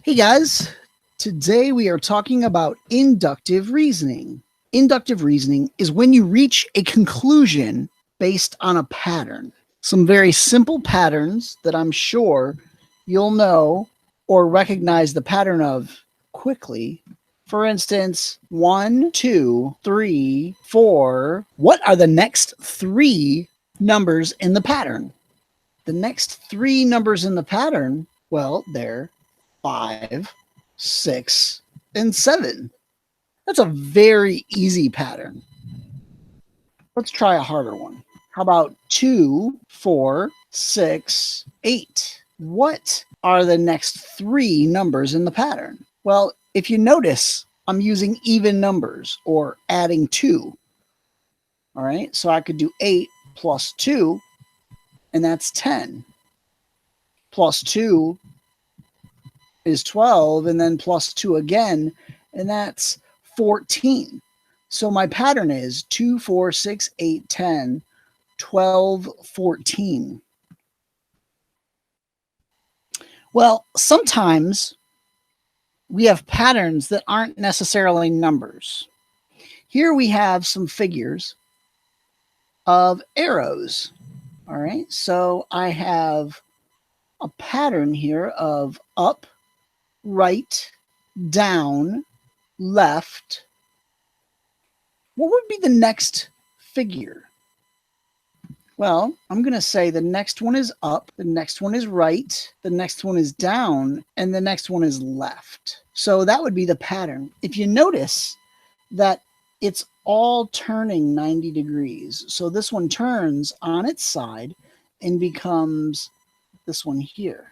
Hey guys, today we are talking about inductive reasoning. Inductive reasoning is when you reach a conclusion based on a pattern. Some very simple patterns that I'm sure you'll know or recognize the pattern of quickly. For instance, 1, 2, 3, 4. What are the next three numbers in the pattern? The next three numbers in the pattern, well, they're 5, 6, and 7. That's a very easy pattern. Let's try a harder one. How about 2, 4, 6, 8? What are the next three numbers in the pattern? Well, if you notice, I'm using even numbers or adding 2. All right, so I could do 8 plus 2, and that's 10. Plus 2 is 12, and then plus 2 again, and that's 14. So my pattern is 2, 4, 6, 8, 10, 12, 14. Well, sometimes we have patterns that aren't necessarily numbers. Here we have some figures of arrows. All right, so I have a pattern here of up, right, down, left. What would be the next figure? Well, I'm going to say the next one is up, the next one is right, the next one is down, and the next one is left. So that would be the pattern. If you notice that it's all turning 90 degrees. So this one turns on its side and becomes this one here.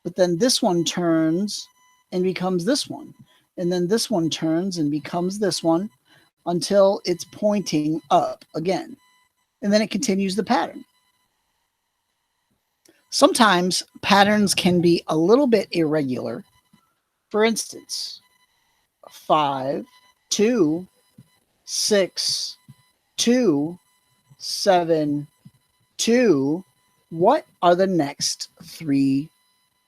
But then this one turns and becomes this one. And then this one turns and becomes this one until it's pointing up again. And then it continues the pattern. Sometimes patterns can be a little bit irregular. For instance, 5, 2, 6, 2, 7, 2. What are the next three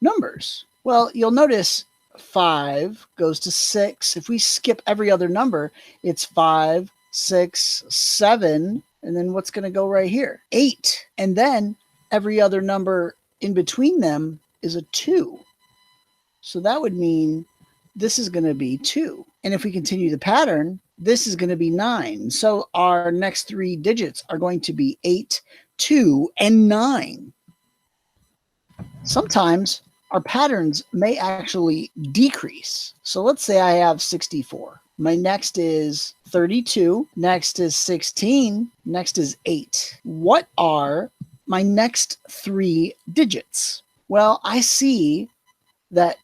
numbers? Well, you'll notice 5 goes to 6. If we skip every other number, it's 5, 6, 7, and then what's going to go right here? 8. And then every other number in between them is a 2. So that would mean this is going to be 2. And if we continue the pattern, this is going to be 9. So our next three digits are going to be 8, 2, and 9. Sometimes our patterns may actually decrease. So let's say I have 64. My next is 32. Next is 16. Next is 8. What are my next three digits? Well, I see that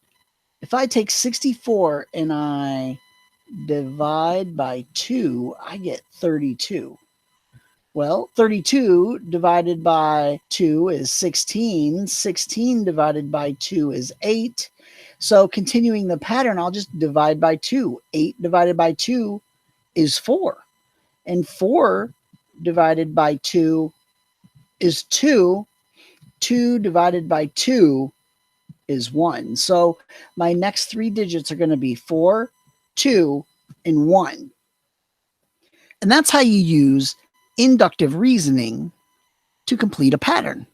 if I take 64 and I divide by 2, I get 32. Well, 32 divided by 2 is 16. 16 divided by 2 is 8. So continuing the pattern, I'll just divide by 2. 8 divided by 2 is 4. And 4 divided by 2 is 2. 2 divided by 2 is 1. So my next three digits are going to be 4, 2, and 1. And that's how you use inductive reasoning to complete a pattern.